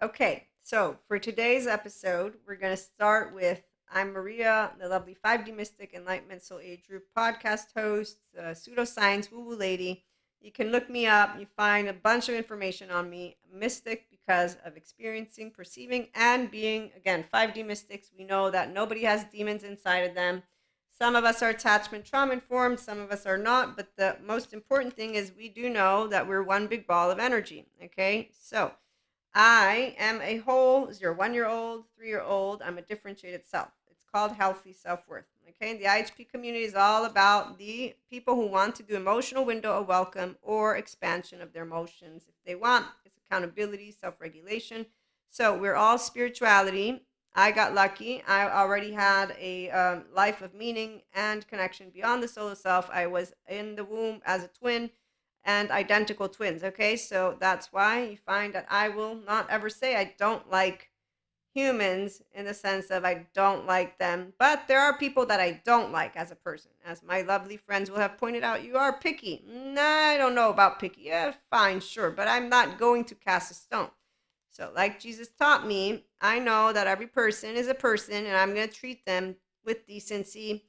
Okay, so for today's episode, we're going to start with I'm Maria, the lovely 5D Mystic Enlightenment Soul Age Group podcast host, pseudoscience woo woo lady. You can look me up. You find a bunch of information on me. Mystic because of experiencing, perceiving, and being, again, 5D mystics. We know that nobody has demons inside of them. Some of us are attachment trauma informed, some of us are not. But the most important thing is we do know that we're one big ball of energy. Okay, so I am a whole 1 year old, 3 year old. I'm a differentiated self. It's called healthy self worth. Okay. The IHP community is all about the people who want to do emotional window of welcome or expansion of their emotions if they want. It's accountability, self regulation. So we're all spirituality. I got lucky. I already had a life of meaning and connection beyond the solar self. I was in the womb as a twin and identical twins. Okay, so that's why you find that I will not ever say I don't like humans in the sense of I don't like them, but there are people that I don't like as a person. As my lovely friends will have pointed out, you are picky. Nah, I don't know about picky. Yeah, fine, sure, but I'm not going to cast a stone. So, like Jesus taught me, I know that every person is a person and I'm going to treat them with decency.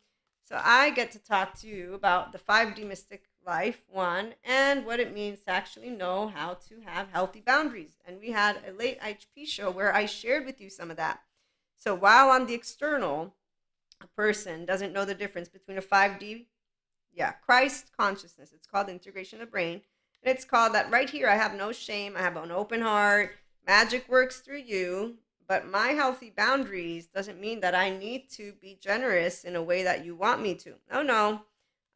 So, I get to talk to you about the 5D mystic life, one, and what it means to actually know how to have healthy boundaries. And we had a late HP show where I shared with you some of that. So, while on the external, a person doesn't know the difference between a 5D, Christ consciousness. It's called integration of brain. And it's called that right here. I have no shame. I have an open heart. Magic works through you. But my healthy boundaries doesn't mean that I need to be generous in a way that you want me to. Oh, no,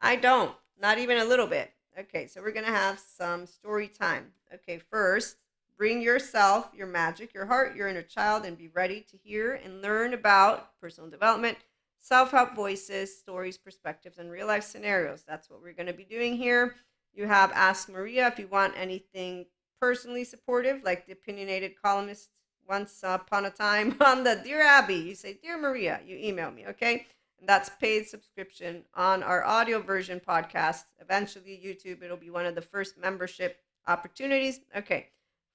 I don't. Not even a little bit. Okay, so we're going to have some story time. Okay, first, bring yourself, your magic, your heart, your inner child, and be ready to hear and learn about personal development, self-help voices, stories, perspectives, and real life scenarios. That's what we're going to be doing here. You have Ask Maria if you want anything personally supportive, like the opinionated columnist once upon a time on the Dear Abby. You say, Dear Maria, you email me, okay? And that's paid subscription on our audio version podcast. Eventually, YouTube, it'll be one of the first membership opportunities. Okay.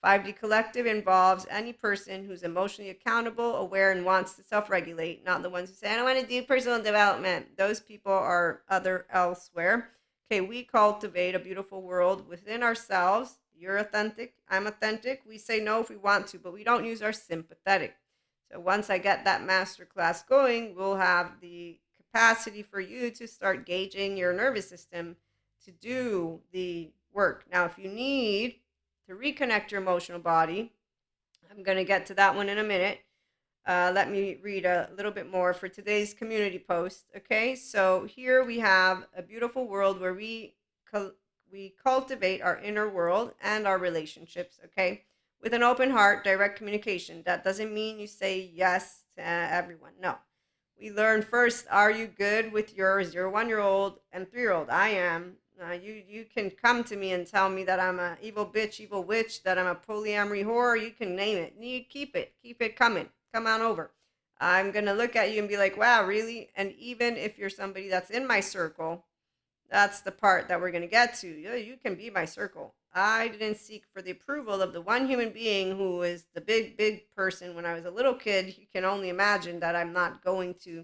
5D Collective involves any person who's emotionally accountable, aware, and wants to self regulate, not the ones who say, I don't want to do personal development. Those people are other elsewhere. Okay, we cultivate a beautiful world within ourselves. You're authentic. I'm authentic. We say no if we want to, but we don't use our sympathetic. So once I get that master class going, we'll have the capacity for you to start gauging your nervous system to do the work. Now, if you need to reconnect your emotional body, I'm going to get to that one in a minute. Let me read a little bit more for today's community post. Okay, so here we have a beautiful world where we cultivate our inner world and our relationships. Okay, with an open heart, direct communication. That doesn't mean you say yes to everyone. No, we learn first. Are you good with your 1 year old and 3 year old? I am. You can come to me and tell me that I'm a evil bitch, evil witch, that I'm a polyamory whore. You can name it. You keep it coming. Come on over. I'm gonna look at you and be like, wow, really? And even if you're somebody that's in my circle, that's the part that we're gonna get to. You can be my circle. I didn't seek for the approval of the one human being who is the big person when I was a little kid. You can only imagine that I'm not going to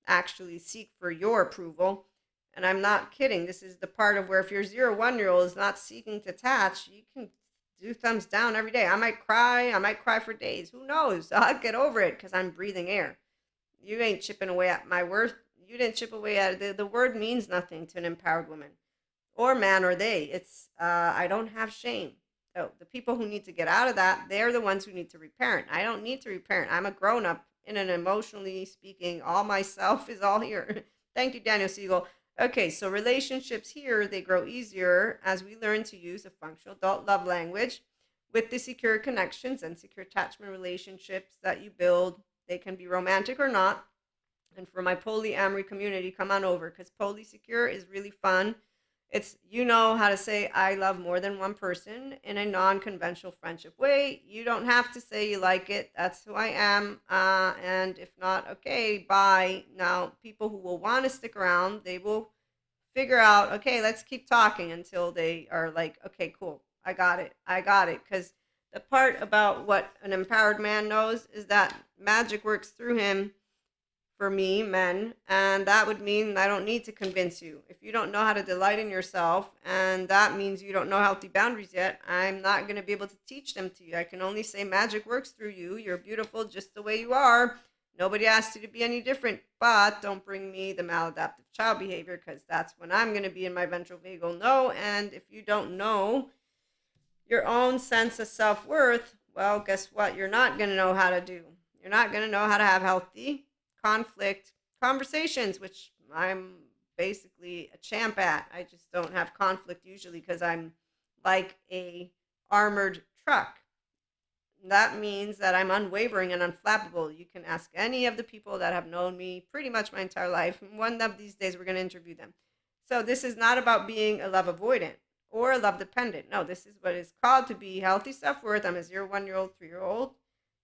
actually seek for your approval. And I'm not kidding. This is the part of where if your 1 year old is not seeking to attach, you can do thumbs down every day. I might cry. I might cry for days. Who knows? I'll get over it because I'm breathing air. You ain't chipping away at my worth. You didn't chip away at it. The word means nothing to an empowered woman or man or they. It's, I don't have shame. So the people who need to get out of that, they're the ones who need to reparent. I don't need to reparent. I'm a grown up in an emotionally speaking. All myself is all here. Thank you, Daniel Siegel. Okay, so relationships here, they grow easier as we learn to use a functional adult love language with the secure connections and secure attachment relationships that you build. They can be romantic or not. And for my polyamory community, come on over because polysecure is really fun. It's, you know how to say I love more than one person in a non-conventional friendship way. You don't have to say you like it. That's who I am. And if not, okay, bye. Now, people who will want to stick around, they will figure out, okay, let's keep talking until they are like, okay, cool. I got it. Because The part about what an empowered man knows is that magic works through him for me, men, and that would mean I don't need to convince you. If you don't know how to delight in yourself, and that means you don't know healthy boundaries yet, I'm not going to be able to teach them to you. I can only say magic works through you. You're beautiful just the way you are. Nobody asked you to be any different, but don't bring me the maladaptive child behavior because that's when I'm going to be in my ventral vagal no. And if you don't know your own sense of self worth, well, guess what? You're not going to know how to do. You're not going to know how to have healthy conflict conversations, which I'm basically a champ at. I just don't have conflict usually because I'm like a armored truck. That means that I'm unwavering and unflappable. You can ask any of the people that have known me pretty much my entire life. And one of these days, we're going to interview them. So, this is not about being a love avoidant or a love dependent. No, this is what is called to be healthy self worth. I'm a 1 year old, 3 year old,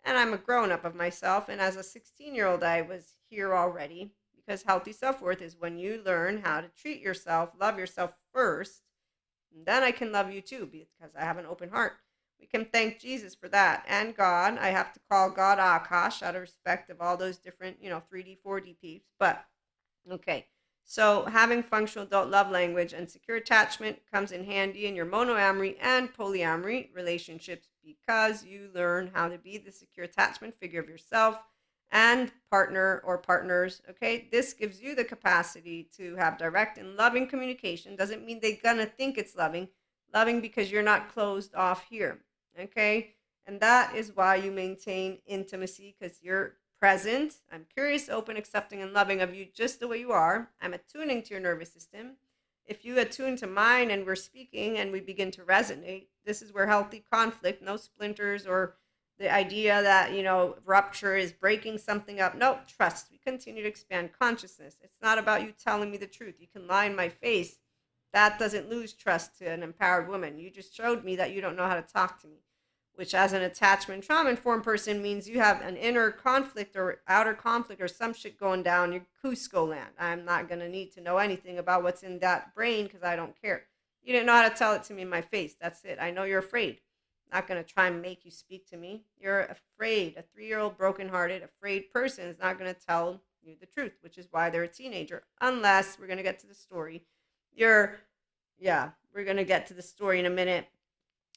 and I'm a grown up of myself. And as a 16-year old, I was here already because healthy self worth is when you learn how to treat yourself, love yourself first, and then I can love you too because I have an open heart. We can thank Jesus for that and God. I have to call God Akash out of respect of all those different, 3D, 4D peeps. But okay. So having functional adult love language and secure attachment comes in handy in your monoamory and polyamory relationships because you learn how to be the secure attachment figure of yourself and partner or partners. Okay. This gives you the capacity to have direct and loving communication. Doesn't mean they're going to think it's loving. Loving because you're not closed off here. Okay. And that is why you maintain intimacy because you're present. I'm curious, open, accepting, and loving of you just the way you are. I'm attuning to your nervous system. If you attune to mine and we're speaking and we begin to resonate, this is where healthy conflict, no splinters or the idea that, rupture is breaking something up. No, trust. We continue to expand consciousness. It's not about you telling me the truth. You can lie in my face. That doesn't lose trust to an empowered woman. You just showed me that you don't know how to talk to me, which as an attachment trauma informed person means you have an inner conflict or outer conflict or some shit going down your Cusco land. I'm not going to need to know anything about what's in that brain because I don't care. You didn't know how to tell it to me in my face. That's it. I know you're afraid. I'm not going to try and make you speak to me. You're afraid. A 3 year old brokenhearted, afraid person is not going to tell you the truth, which is why they're a teenager. Unless we're going to get to the story. We're going to get to the story in a minute.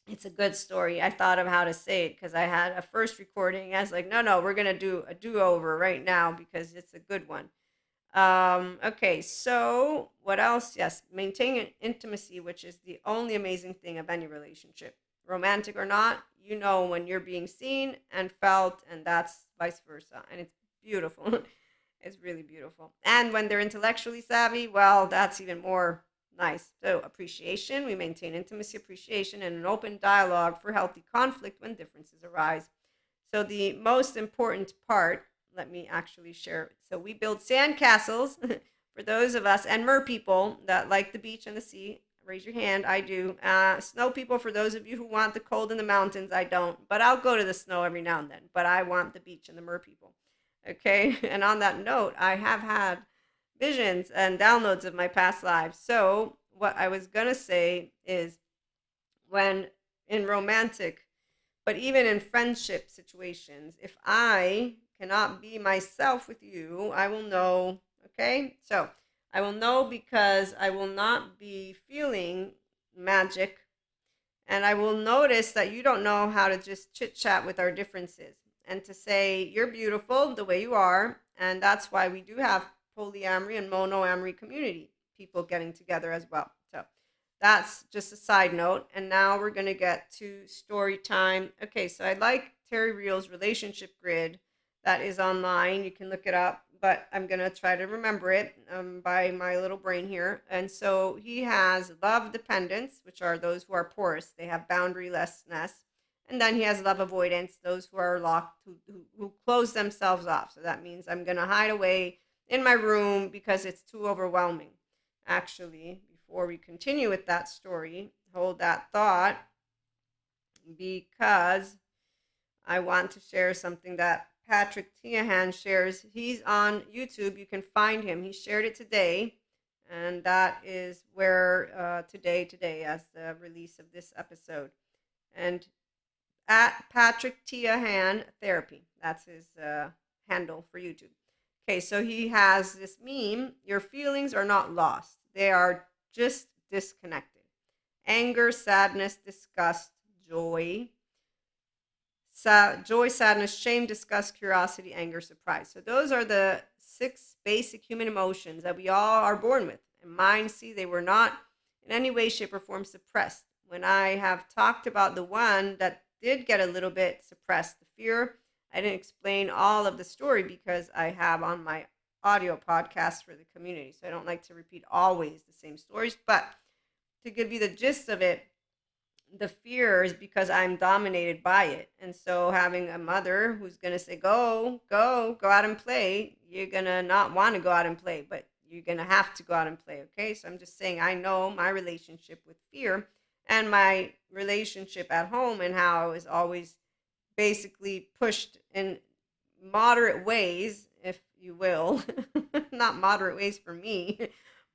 It's a good story. I thought of how to say it because I had a first recording. I was like, no, we're going to do a do over right now because it's a good one. Okay, so what else? Yes, maintaining intimacy, which is the only amazing thing of any relationship. Romantic or not, you know when you're being seen and felt, and that's vice versa. And it's beautiful. It's really beautiful. And when they're intellectually savvy, well, that's even more nice. So, appreciation, we maintain intimacy, appreciation, and an open dialogue for healthy conflict when differences arise. So, the most important part, let me actually share. So, we build sand castles for those of us and mer people that like the beach and the sea. Raise your hand. I do. Snow people, for those of you who want the cold in the mountains, I don't. But I'll go to the snow every now and then. But I want the beach and the mer people. Okay. And on that note, I have had visions and downloads of my past lives. So, what I was going to say is when in romantic, but even in friendship situations, if I cannot be myself with you, I will know. Okay. So, I will know because I will not be feeling magic and I will notice that you don't know how to just chit chat with our differences and to say, you're beautiful the way you are. And that's why we do have polyamory and monoamory community, people getting together as well. So that's just a side note. And now we're going to get to story time. Okay, so I like Terry Real's relationship grid that is online. You can look it up, but I'm going to try to remember it by my little brain here. And so he has love dependence, which are those who are porous, they have boundarylessness. And then he has love avoidance, those who are locked, who close themselves off. So that means I'm going to hide away in my room because it's too overwhelming. Actually, before we continue with that story, hold that thought because I want to share something that Patrick Tiahan shares. He's on YouTube. You can find him. He shared it today. And that is where today, as the release of this episode. And at Patrick Tiahan Therapy. That's his handle for YouTube. Okay, so he has this meme: your feelings are not lost, they are just disconnected. Anger, sadness, disgust, joy, joy, sadness, shame, disgust, curiosity, anger, surprise. So those are the 6 basic human emotions that we all are born with. And mine, see, they were not in any way, shape, or form suppressed. When I have talked about the one that did get a little bit suppressed, the fear, I didn't explain all of the story because I have on my audio podcast for the community. So I don't like to repeat always the same stories, but to give you the gist of it, the fear is because I'm dominated by it. And so having a mother who's going to say, go, go out and play, you're going to not want to go out and play, but you're going to have to go out and play. Okay. So I'm just saying, I know my relationship with fear and my relationship at home and how I was always basically pushed in moderate ways, if you will, not moderate ways for me,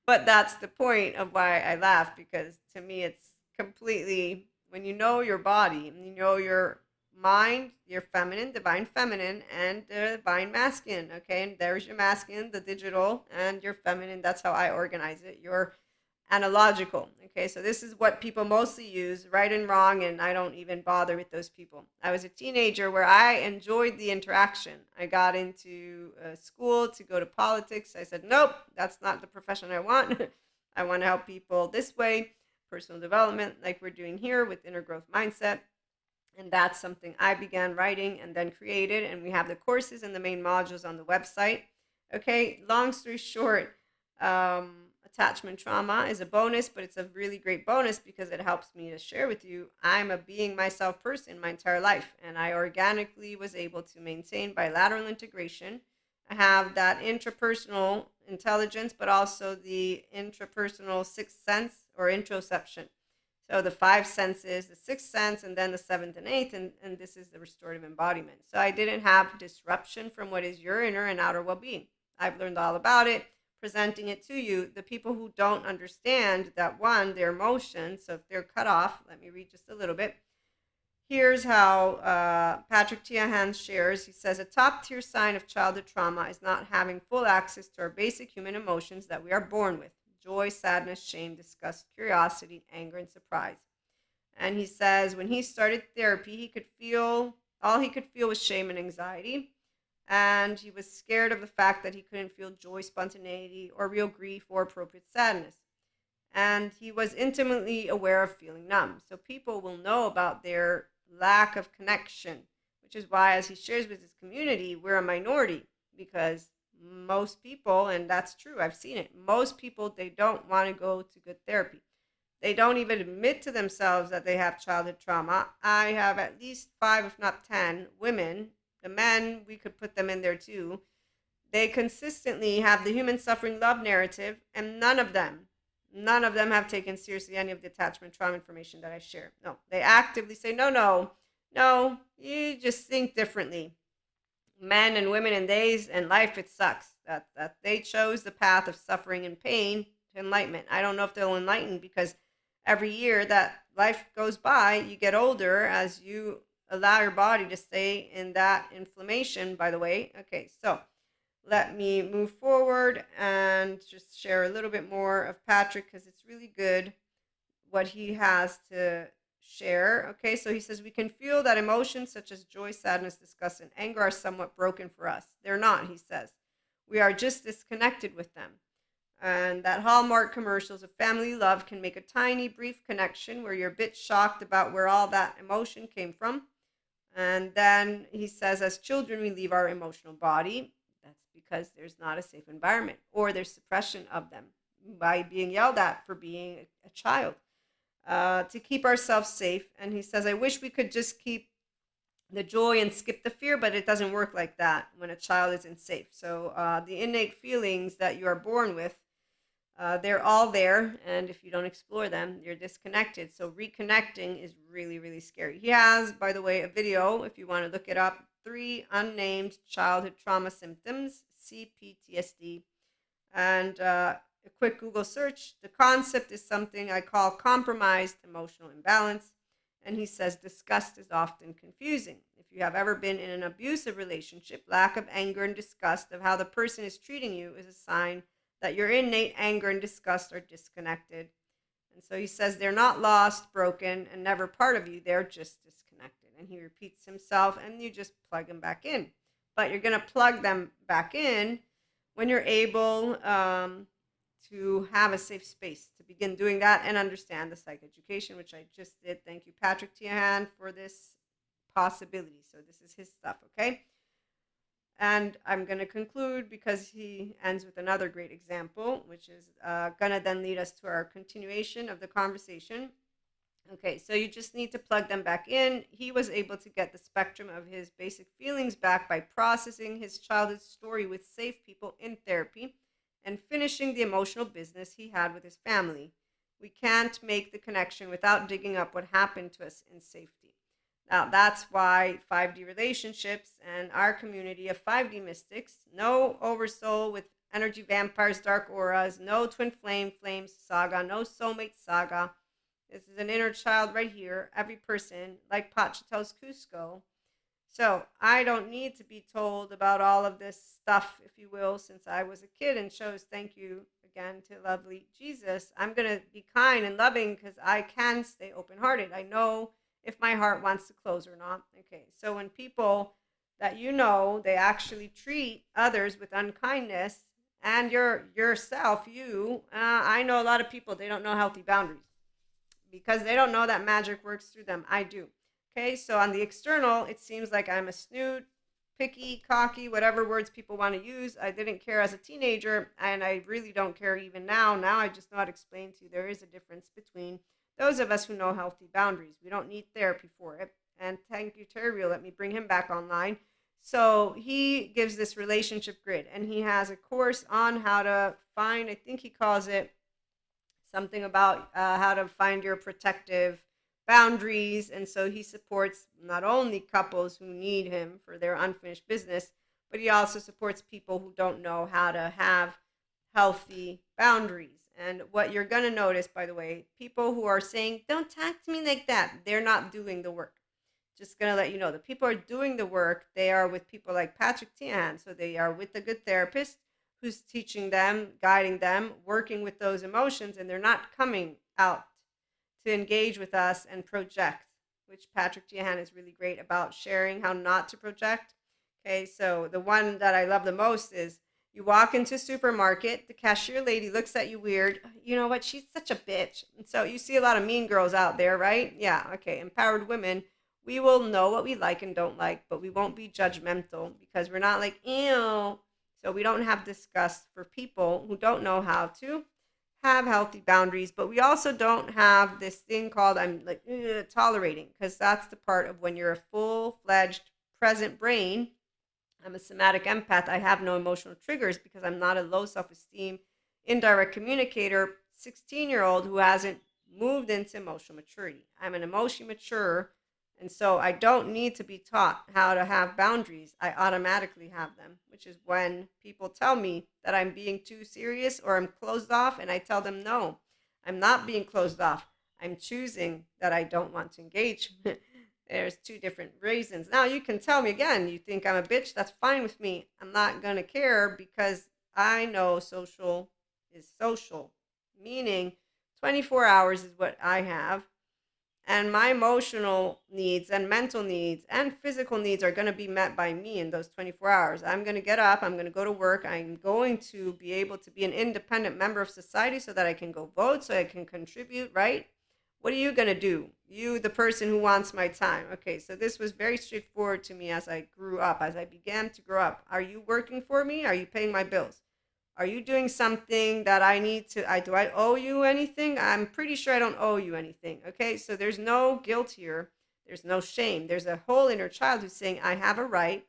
but that's the point of why I laugh, because to me it's completely, when you know your body and you know your mind, your feminine, divine feminine, and divine masculine. Okay, and there's your masculine, the digital, and your feminine. That's how I organize it. Your analogical. Okay, so this is what people mostly use, right and wrong, and I don't even bother with those people. I was a teenager where I enjoyed the interaction. I got into school to go to politics. I said, nope, that's not the profession I want. I want to help people this way, personal development, like we're doing here with inner growth mindset. And that's something I began writing and then created. And we have the courses and the main modules on the website. Okay, long story short, attachment trauma is a bonus, but it's a really great bonus because it helps me to share with you. I'm a being myself person my entire life, and I organically was able to maintain bilateral integration. I have that intrapersonal intelligence, but also the intrapersonal sixth sense or introception. So the 5 senses, the sixth sense, and then the seventh and eighth, and this is the restorative embodiment. So I didn't have disruption from what is your inner and outer well-being. I've learned all about it, presenting it to you. The people who don't understand that, one, their emotions, so if they're cut off, let me read just a little bit. Here's how Patrick Tiahan shares. He says, a top tier sign of childhood trauma is not having full access to our basic human emotions that we are born with: joy, sadness, shame, disgust, curiosity, anger, and surprise. And he says when he started therapy, all he could feel was shame and anxiety. And he was scared of the fact that he couldn't feel joy, spontaneity, or real grief or appropriate sadness. And he was intimately aware of feeling numb. So people will know about their lack of connection, which is why, as he shares with his community, we're a minority, because most people, and that's true, I've seen it, most people, they don't want to go to good therapy. They don't even admit to themselves that they have childhood trauma. I have at least 5, if not 10, women. The men, we could put them in there too. They consistently have the human suffering love narrative, and none of them have taken seriously any of the attachment trauma information that I share. No, they actively say, no, you just think differently. Men and women in days and life, it sucks that they chose the path of suffering and pain to enlightenment. I don't know if they'll enlighten, because every year that life goes by, you get older as you allow your body to stay in that inflammation, by the way. Okay, so let me move forward and just share a little bit more of Patrick, because it's really good what he has to share. Okay, so he says we can feel that emotions such as joy, sadness, disgust, and anger are somewhat broken for us. They're not, he says. We are just disconnected with them. And that Hallmark commercials of family love can make a tiny, brief connection where you're a bit shocked about where all that emotion came from. And then he says, as children, we leave our emotional body. That's because there's not a safe environment, or there's suppression of them by being yelled at for being a child, to keep ourselves safe. And he says, I wish we could just keep the joy and skip the fear, but it doesn't work like that when a child isn't safe. So the innate feelings that you are born with, they're all there, and if you don't explore them, you're disconnected. So reconnecting is really, really scary. He has, by the way, a video, if you want to look it up: 3 unnamed childhood trauma symptoms, CPTSD. And a quick Google search. The concept is something I call compromised emotional imbalance. And he says disgust is often confusing. If you have ever been in an abusive relationship, lack of anger and disgust of how the person is treating you is a sign that your innate anger and disgust are disconnected. And so he says they're not lost, broken, and never part of you. They're just disconnected. And he repeats himself, and you just plug them back in. But you're going to plug them back in when you're able to have a safe space to begin doing that and understand the psychoeducation, which I just did. Thank you, Patrick Tiahan, for this possibility. So this is his stuff, okay? And I'm going to conclude because he ends with another great example, which is going to then lead us to our continuation of the conversation. Okay, so you just need to plug them back in. He was able to get the spectrum of his basic feelings back by processing his childhood story with safe people in therapy and finishing the emotional business he had with his family. We can't make the connection without digging up what happened to us in safety. Now, that's why 5D relationships and our community of 5D mystics, no oversoul with energy vampires, dark auras, no twin flames saga, no soulmate saga. This is an inner child right here, every person, like Pachatel's Cusco. So I don't need to be told about all of this stuff, if you will, since I was a kid and chose thank you again to lovely Jesus. I'm going to be kind and loving because I can stay open-hearted. I know if my heart wants to close or not. Okay, so when people that they actually treat others with unkindness and yourself, I know a lot of people, they don't know healthy boundaries because they don't know that magic works through them. I do. Okay, so on the external, it seems like I'm a snoot, picky, cocky, whatever words people want to use. I didn't care as a teenager, and I really don't care even now. Now I just know how to explain to you there is a difference between those of us who know healthy boundaries. We don't need therapy for it. And thank you, Terry Real. Let me bring him back online. So he gives this relationship grid, and he has a course on how to find, I think he calls it something about how to find your protective boundaries. And so he supports not only couples who need him for their unfinished business, but he also supports people who don't know how to have healthy boundaries. And what you're going to notice, by the way, people who are saying, don't talk to me like that, they're not doing the work. Just going to let you know, the people are doing the work. They are with people like Patrick Tiahan. So they are with a good therapist who's teaching them, guiding them, working with those emotions, and they're not coming out to engage with us and project, which Patrick Tiahan is really great about sharing how not to project. Okay, so the one that I love the most is you walk into a supermarket, the cashier lady looks at you weird. You know what? She's such a bitch. And so you see a lot of mean girls out there, right? Yeah, okay. Empowered women, we will know what we like and don't like, but we won't be judgmental because we're not like, ew. So we don't have disgust for people who don't know how to have healthy boundaries, but we also don't have this thing called I'm like tolerating, because that's the part of when you're a full-fledged present brain. I'm a somatic empath. I have no emotional triggers because I'm not a low self-esteem, indirect communicator, 16-year-old who hasn't moved into emotional maturity. I'm an emotionally mature, and so I don't need to be taught how to have boundaries. I automatically have them, which is when people tell me that I'm being too serious or I'm closed off, and I tell them, no, I'm not being closed off. I'm choosing that I don't want to engage. There's two different reasons. Now, you can tell me again, you think I'm a bitch, that's fine with me. I'm not going to care because I know social is social, meaning 24 hours is what I have. And my emotional needs and mental needs and physical needs are going to be met by me in those 24 hours. I'm going to get up, I'm going to go to work, I'm going to be able to be an independent member of society so that I can go vote, so I can contribute, right? What are you going to do? You, the person who wants my time. Okay, so this was very straightforward to me as I grew up, as I began to grow up. Are you working for me? Are you paying my bills? Are you doing something that I need to, do I owe you anything? I'm pretty sure I don't owe you anything. Okay, so there's no guilt here. There's no shame. There's a whole inner child who's saying, I have a right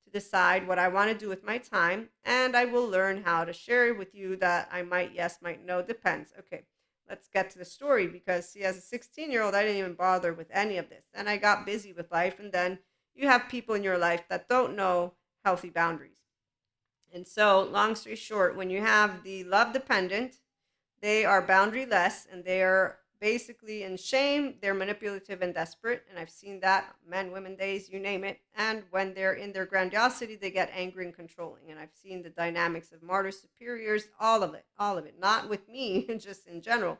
to decide what I want to do with my time, and I will learn how to share with you that I might, yes, might, no, depends. Okay, let's get to the story because, see, as a 16-year-old, I didn't even bother with any of this. And I got busy with life, and then you have people in your life that don't know healthy boundaries. And so, long story short, when you have the love dependent, they are boundaryless and they are basically in shame, they're manipulative and desperate. And I've seen that men, women, days, you name it. And when they're in their grandiosity, they get angry and controlling. And I've seen the dynamics of martyrs, superiors, all of it, all of it. Not with me, just in general.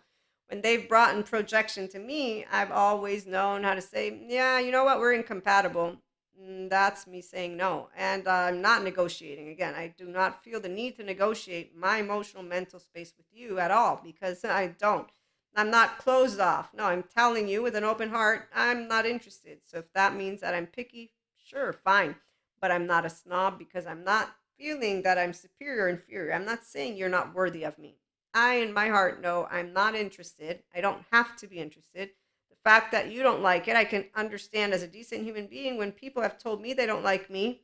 When they've brought in projection to me, I've always known how to say, yeah, you know what, we're incompatible. That's me saying no. And I'm not negotiating. Again, I do not feel the need to negotiate my emotional mental space with you at all because I don't. I'm not closed off. No, I'm telling you with an open heart, I'm not interested. So if that means that I'm picky, sure, fine. But I'm not a snob because I'm not feeling that I'm superior or inferior. I'm not saying you're not worthy of me. I, in my heart, know I'm not interested. I don't have to be interested. The fact that you don't like it, I can understand as a decent human being when people have told me they don't like me.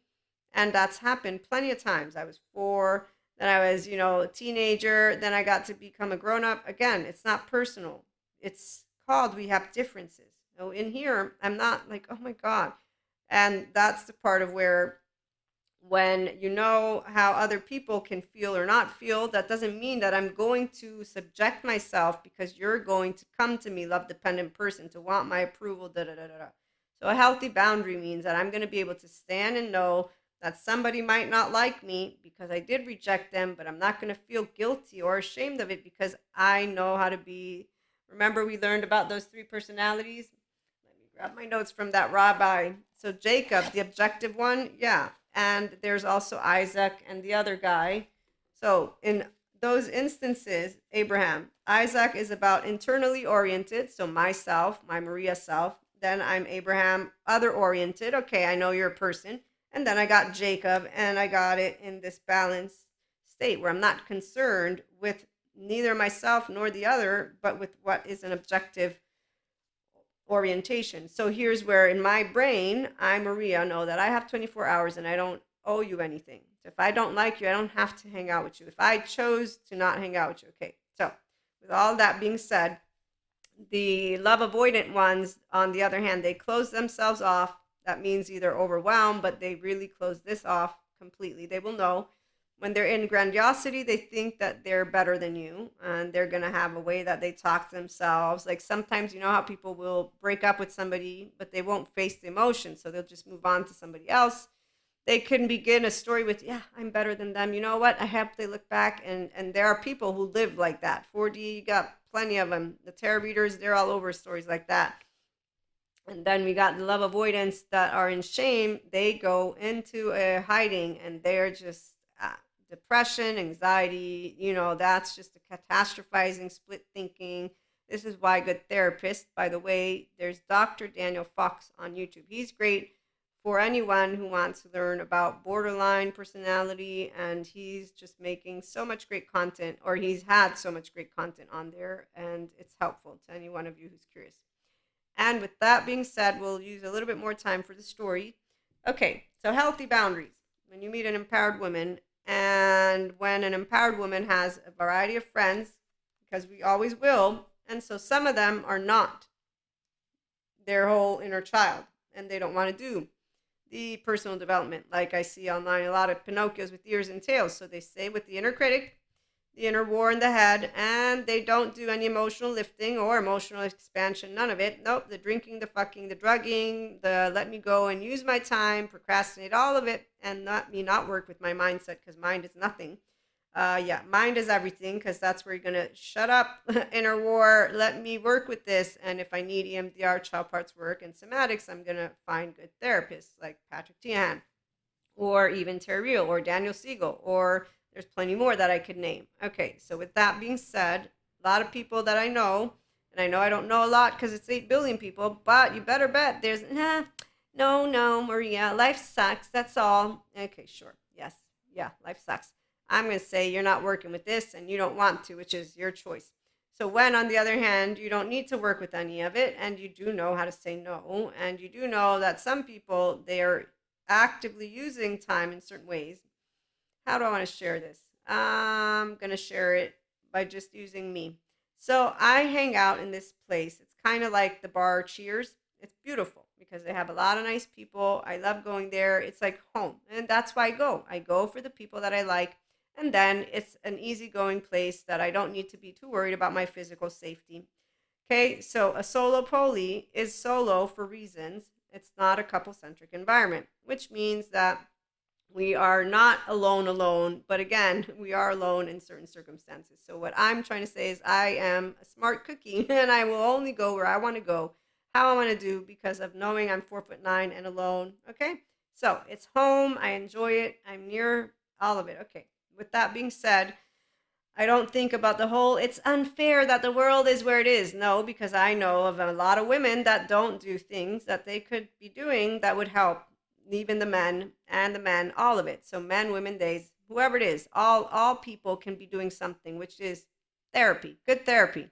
And that's happened plenty of times. I was 4, then I was, a teenager, then I got to become a grown up. Again, it's not personal. It's called we have differences. In here, I'm not like, oh my God. And that's the part of where when you know how other people can feel or not feel, that doesn't mean that I'm going to subject myself because you're going to come to me, love dependent person, to want my approval. Da da da da. So a healthy boundary means that I'm going to be able to stand and know that somebody might not like me because I did reject them, but I'm not going to feel guilty or ashamed of it because I know how to be. Remember, we learned about those 3 personalities? Let me grab my notes from that rabbi. So Jacob, the objective one, yeah. And there's also Isaac and the other guy. So in those instances, Abraham, Isaac is about internally oriented, so myself, my Maria self. Then I'm Abraham, other oriented. Okay, I know you're a person. And then I got Jacob, and I got it in this balanced state where I'm not concerned with neither myself nor the other, but with what is an objective orientation. So here's where in my brain, I, Maria, know that I have 24 hours and I don't owe you anything. So if I don't like you, I don't have to hang out with you. If I chose to not hang out with you, okay. So with all that being said, the love avoidant ones, on the other hand, they close themselves off. That means either overwhelmed, but they really close this off completely. They will know when they're in grandiosity, they think that they're better than you and they're going to have a way that they talk to themselves. Like sometimes, you know how people will break up with somebody, but they won't face the emotion. So they'll just move on to somebody else. They can begin a story with, yeah, I'm better than them. You know what? I hope they look back. And there are people who live like that. 4D, you got plenty of them. The tarot readers, they're all over stories like that. And then we got the love avoidance that are in shame. They go into a hiding and they're just depression, anxiety. That's just a catastrophizing, split thinking. This is why good therapist, by the way, there's Dr. Daniel Fox on YouTube. He's great for anyone who wants to learn about borderline personality. And he's just making so much great content, or he's had so much great content on there. And it's helpful to any one of you who's curious. And with that being said, we'll use a little bit more time for the story. Okay, so healthy boundaries. When you meet an empowered woman, and when an empowered woman has a variety of friends, because we always will, and so some of them are not their whole inner child, and they don't want to do the personal development. Like I see online, a lot of Pinocchios with ears and tails. So they stay with the inner critic, the inner war in the head, and they don't do any emotional lifting or emotional expansion, none of it. Nope, the drinking, the fucking, the drugging, the let me go and use my time, procrastinate, all of it, and not work with my mindset, because mind is nothing. Yeah, mind is everything, because that's where you're gonna shut up, inner war, let me work with this. And if I need EMDR, child parts work, and somatics, I'm gonna find good therapists like Patrick Tian, or even Terry Real, or Daniel Siegel, or there's plenty more that I could name. Okay, so with that being said, a lot of people that I know, and I know I don't know a lot because it's 8 billion people, but you better bet there's, no, Maria, life sucks, that's all. Okay, sure, yes, yeah, life sucks. I'm going to say you're not working with this and you don't want to, which is your choice. So when, on the other hand, you don't need to work with any of it, and you do know how to say no, and you do know that some people, they are actively using time in certain ways. How do I want to share this? I'm going to share it by just using me. So I hang out in this place. It's kind of like the bar Cheers. It's beautiful because they have a lot of nice people. I love going there. It's like home. And that's why I go. I go for the people that I like. And then it's an easygoing place that I don't need to be too worried about my physical safety. Okay, so a solo poly is solo for reasons. It's not a couple centric environment, which means that we are not alone, but again, we are alone in certain circumstances. So, what I'm trying to say is, I am a smart cookie and I will only go where I want to go, how I want to do, because of knowing I'm 4'9" and alone. Okay, so it's home. I enjoy it. I'm near all of it. Okay, with that being said, I don't think about the whole, it's unfair that the world is where it is. No, because I know of a lot of women that don't do things that they could be doing that would help even the men, all of it. So men, women, days, whoever it is, all people can be doing something, which is therapy, good therapy.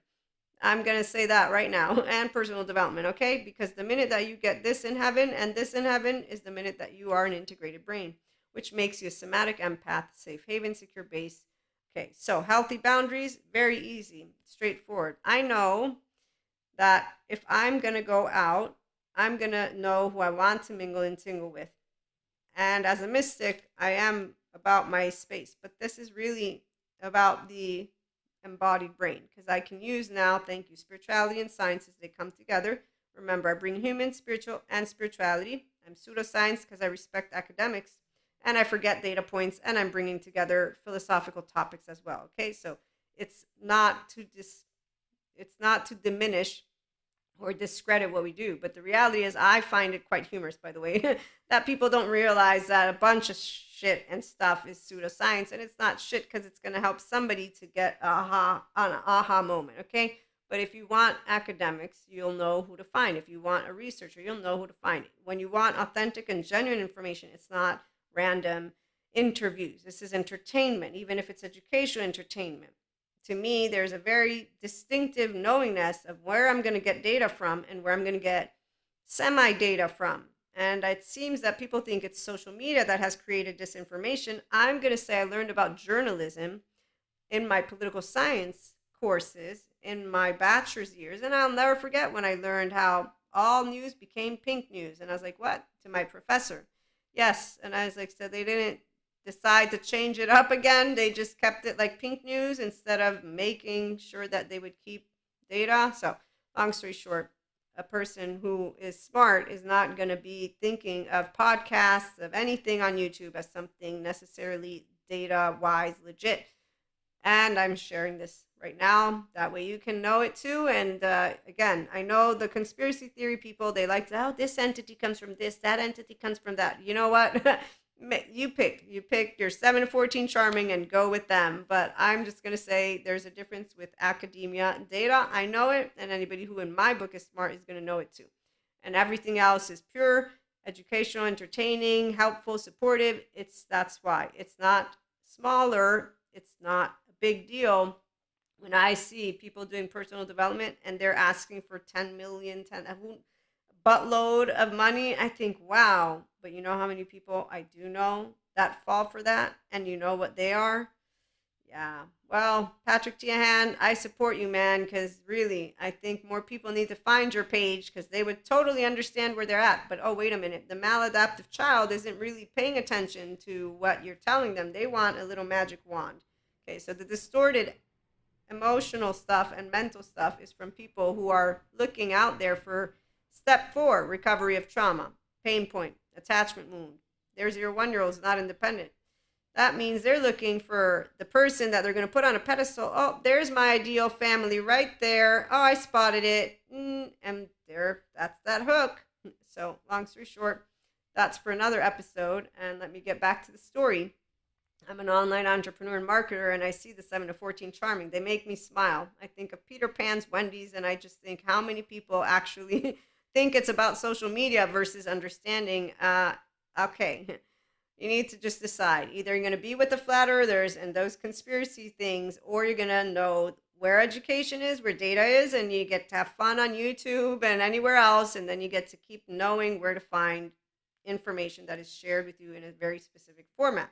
I'm going to say that right now, and personal development, okay? Because the minute that you get this in heaven and this in heaven is the minute that you are an integrated brain, which makes you a somatic empath, safe haven, secure base. Okay, so healthy boundaries, very easy, straightforward. I know that if I'm going to go out, I'm going to know who I want to mingle and tingle with. And as a mystic, I am about my space, but this is really about the embodied brain, because I can use now, thank you, spirituality and science as they come together. Remember, I bring human, spiritual, and spirituality. I'm pseudoscience because I respect academics, and I forget data points, and I'm bringing together philosophical topics as well. Okay, so it's not to it's not to diminish or discredit what we do. But the reality is, I find it quite humorous, by the way, that people don't realize that a bunch of shit and stuff is pseudoscience, and it's not shit because it's going to help somebody to get an aha moment, okay? But if you want academics, you'll know who to find. If you want a researcher, you'll know who to find. When you want authentic and genuine information, it's not random interviews. This is entertainment, even if it's educational entertainment. To me, there's a very distinctive knowingness of where I'm going to get data from and where I'm going to get semi data from. And it seems that people think it's social media that has created disinformation. I'm going to say I learned about journalism in my political science courses in my bachelor's years. And I'll never forget when I learned how all news became pink news. And I was like, what? To my professor. Yes. And I was like, so they didn't decide to change it up again. They just kept it like pink news instead of making sure that they would keep data. So, long story short, a person who is smart is not going to be thinking of podcasts, of anything on YouTube as something necessarily data wise legit. And I'm sharing this right now. That way you can know it too. And again, I know the conspiracy theory people, they like to, oh, this entity comes from this, that entity comes from that. You know what? You pick your 7 to 14 charming and go with them. But I'm just going to say there's a difference with academia and data. I know it. And anybody who in my book is smart is going to know it too. And everything else is pure, educational, entertaining, helpful, supportive. That's why it's not smaller. It's not big deal when I see people doing personal development and they're asking for 10 million, 10 a buttload of money. I think, wow, but you know how many people I do know that fall for that, and you know what they are? Yeah. Well, Patrick Tiahan, I support you, man, because really, I think more people need to find your page because they would totally understand where they're at. But oh, wait a minute. The maladaptive child isn't really paying attention to what you're telling them. They want a little magic wand. Okay, so the distorted emotional stuff and mental stuff is from people who are looking out there for step 4, recovery of trauma, pain point, attachment wound. Their 0 1 year old is not independent. That means they're looking for the person that they're going to put on a pedestal. Oh, there's my ideal family right there. Oh, I spotted it. And there, that's that hook. So, long story short, that's for another episode. And let me get back to the story. I'm an online entrepreneur and marketer, and I see the 7 to 14 charming. They make me smile. I think of Peter Pan's Wendy's, and I just think how many people actually think it's about social media versus understanding. Okay, you need to just decide. Either you're going to be with the flat earthers and those conspiracy things, or you're going to know where education is, where data is, and you get to have fun on YouTube and anywhere else, and then you get to keep knowing where to find information that is shared with you in a very specific format,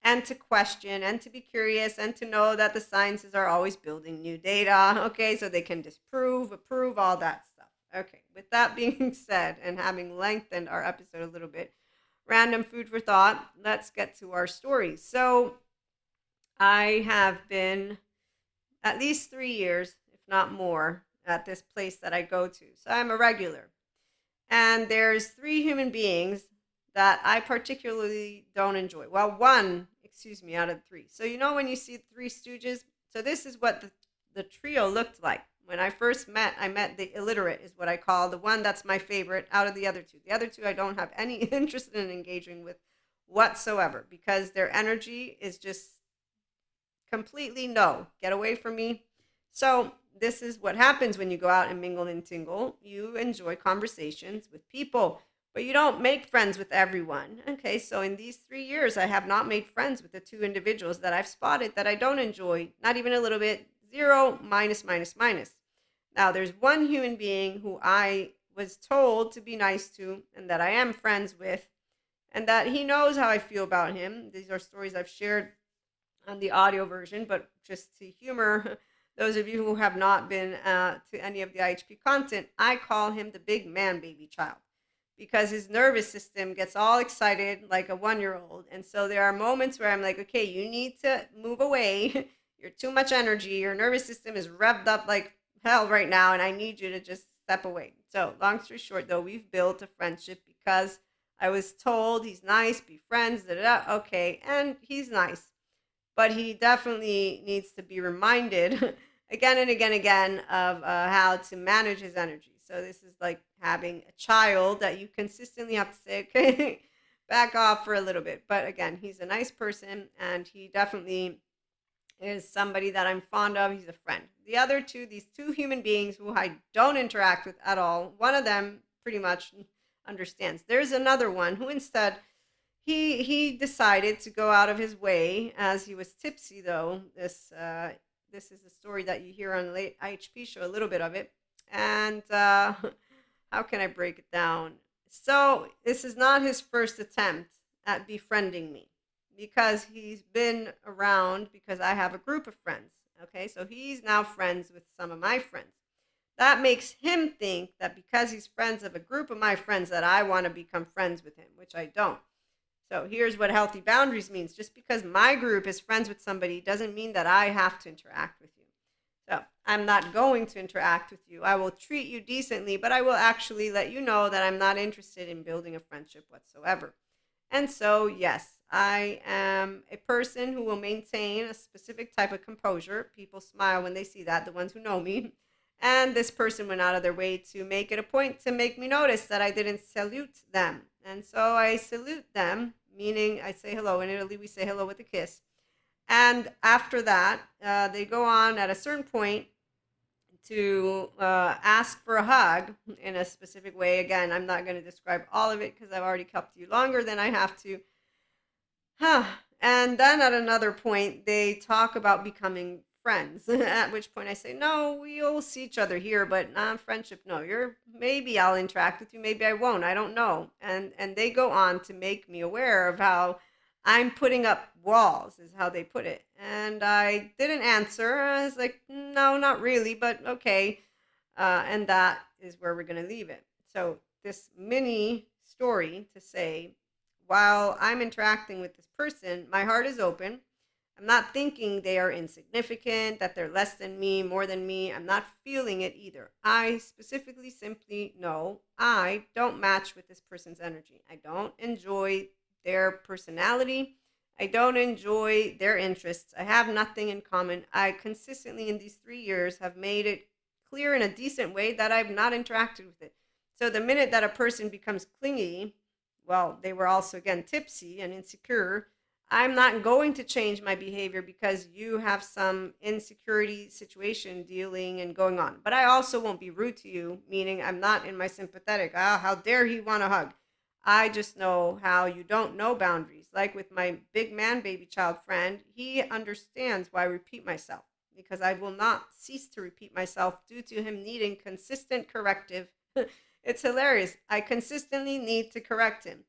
and to question and to be curious and to know that the sciences are always building new data, okay, so they can disprove, approve, all that stuff. Okay, with that being said, and having lengthened our episode a little bit, random food for thought, let's get to our story. So I have been at least 3 years, if not more, at this place that I go to. So I'm a regular. And there's three human beings that I particularly don't enjoy. Well, one, excuse me, out of three. So you know when you see Three Stooges? So this is what the trio looked like. When I first met, I met the illiterate, is what I call the one that's my favorite out of the other two. The other two I don't have any interest in engaging with whatsoever because their energy is just completely no, get away from me. So this is what happens when you go out and mingle and tingle. You enjoy conversations with people, but you don't make friends with everyone. Okay, so in these 3 years, I have not made friends with the two individuals that I've spotted that I don't enjoy, not even a little bit. Zero, minus, minus, minus. Now, there's one human being who I was told to be nice to and that I am friends with, and that he knows how I feel about him. These are stories I've shared on the audio version, but just to humor those of you who have not been to any of the IHP content, I call him the big man baby child because his nervous system gets all excited like a 1 year old. And so there are moments where I'm like, okay, you need to move away. You're too much energy. Your nervous system is revved up like hell right now, and I need you to just step away. So, long story short, though, we've built a friendship because I was told he's nice, be friends, da da da. Okay, and he's nice, but he definitely needs to be reminded again and again and again of how to manage his energy. So this is like having a child that you consistently have to say, okay, back off for a little bit. But again, he's a nice person, and he definitely is somebody that I'm fond of. He's a friend. The other two, these two human beings who I don't interact with at all, one of them pretty much understands. There's another one who instead he decided to go out of his way as he was tipsy. Though this is a story that you hear on the late IHP show, a little bit of it. And how can I break it down? So this is not his first attempt at befriending me because he's been around because I have a group of friends. Okay, so he's now friends with some of my friends. That makes him think that because he's friends of a group of my friends that I want to become friends with him, which I don't. So here's what healthy boundaries means. Just because my group is friends with somebody doesn't mean that I have to interact with you. So I'm not going to interact with you. I will treat you decently, but I will actually let you know that I'm not interested in building a friendship whatsoever. And so, yes, I am a person who will maintain a specific type of composure. People smile when they see that, the ones who know me. And this person went out of their way to make it a point to make me notice that I didn't salute them. And so I salute them, meaning I say hello. In Italy, we say hello with a kiss. And after that, they go on at a certain point to ask for a hug in a specific way. Again, I'm not going to describe all of it because I've already kept you longer than I have to. And then at another point, they talk about becoming friends. At which point I say, no, we'll see each other here, but not friendship. No, maybe I'll interact with you, maybe I won't. I don't know. And they go on to make me aware of how I'm putting up walls, is how they put it. And I didn't answer. I was like, no, not really, but okay. And that is where we're going to leave it. So this mini story to say, while I'm interacting with this person, my heart is open. I'm not thinking they are insignificant, that they're less than me, more than me. I'm not feeling it either. I specifically simply know I don't match with this person's energy. I don't enjoy their personality. I don't enjoy their interests. I have nothing in common. I consistently in these 3 years have made it clear in a decent way that I've not interacted with it. So the minute that a person becomes clingy, well, they were also again tipsy and insecure. I'm not going to change my behavior because you have some insecurity situation dealing and going on. But I also won't be rude to you, meaning I'm not in my sympathetic. How dare he want a hug? I just know how you don't know boundaries. Like with my big man baby child friend, he understands why I repeat myself because I will not cease to repeat myself due to him needing consistent corrective. It's hilarious. I consistently need to correct him.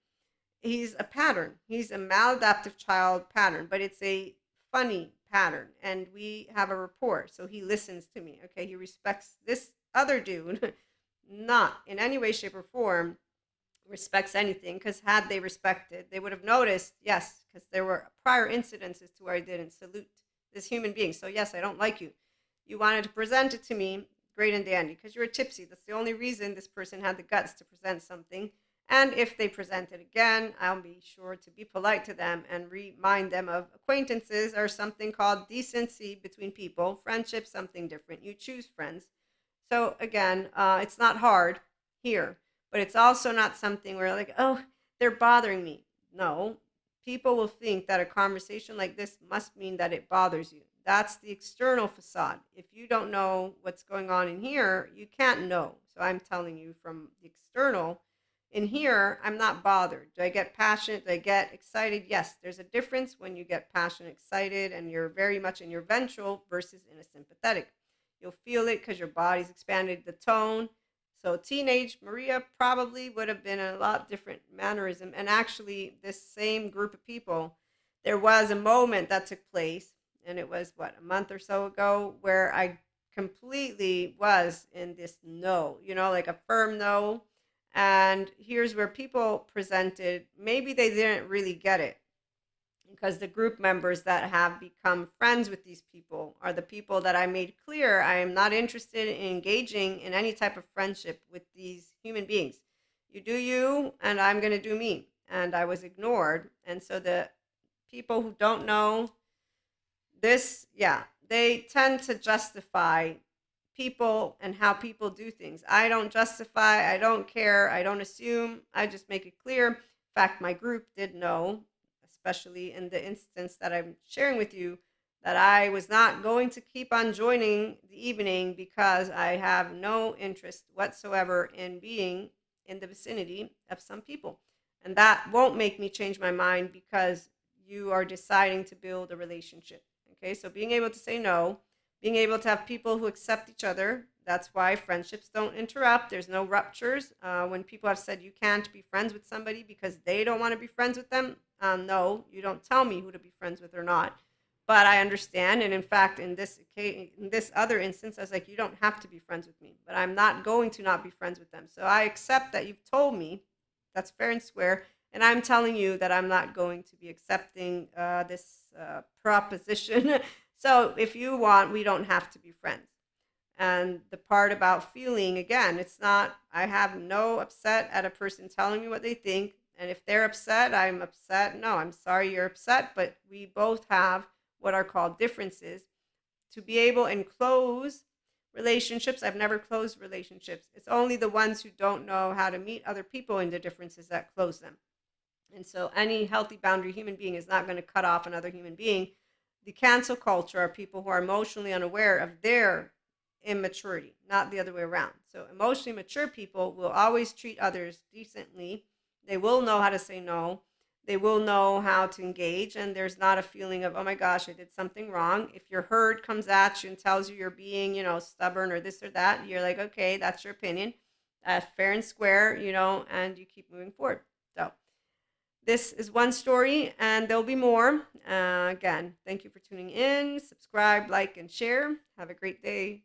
He's a pattern. He's a maladaptive child pattern, but it's a funny pattern. And we have a rapport. So he listens to me. Okay. He respects this other dude, not in any way, shape, or form respects anything. Because had they respected, they would have noticed, yes, because there were prior incidences to where I didn't salute this human being. So, yes, I don't like you. You wanted to present it to me. great and dandy because you were tipsy. That's the only reason this person had the guts to present something. And if they present it again, I'll be sure to be polite to them and remind them of acquaintances or something called decency between people. Friendship, something different. You choose friends. So again, it's not hard here, but it's also not something where like, oh, they're bothering me. No, people will think that a conversation like this must mean that it bothers you. That's the external facade. If you don't know what's going on in here, you can't know. So I'm telling you from the external. In here, I'm not bothered. Do I get passionate? Do I get excited? Yes, there's a difference when you get passionate, excited, and you're very much in your ventral versus in a sympathetic. You'll feel it because your body's expanded the tone. So teenage Maria probably would have been a lot different mannerism. And actually, this same group of people, there was a moment that took place, and it was what, a month or so ago, where I completely was in this no, like a firm no. And here's where people presented, maybe they didn't really get it because the group members that have become friends with these people are the people that I made clear I am not interested in engaging in any type of friendship with these human beings. You do you, and I'm going to do me. And I was ignored. And so the people who don't know this, yeah, they tend to justify people and how people do things. I don't justify, I don't care, I don't assume, I just make it clear. In fact, my group did know, especially in the instance that I'm sharing with you, that I was not going to keep on joining the evening because I have no interest whatsoever in being in the vicinity of some people. And that won't make me change my mind because you are deciding to build a relationship. Okay, so being able to say no, being able to have people who accept each other. That's why friendships don't interrupt. There's no ruptures. When people have said you can't be friends with somebody because they don't want to be friends with them, no, you don't tell me who to be friends with or not. But I understand, and in fact, in this other instance, I was like, you don't have to be friends with me, but I'm not going to not be friends with them. So I accept that you've told me. That's fair and square, and I'm telling you that I'm not going to be accepting this proposition. So if you want, we don't have to be friends. And the part about feeling, again, it's not, I have no upset at a person telling me what they think. And if they're upset, I'm upset. No, I'm sorry you're upset, but we both have what are called differences. To be able and close relationships, I've never closed relationships. It's only the ones who don't know how to meet other people in the differences that close them. And so any healthy boundary human being is not going to cut off another human being. The cancel culture are people who are emotionally unaware of their immaturity, not the other way around. So emotionally mature people will always treat others decently. They will know how to say no. They will know how to engage, and there's not a feeling of, oh my gosh, I did something wrong. If your herd comes at you and tells you you're being, stubborn or this or that, you're like, okay, that's your opinion. Fair and square, and you keep moving forward. So this is one story, and there'll be more. Again, thank you for tuning in. Subscribe, like, and share. Have a great day.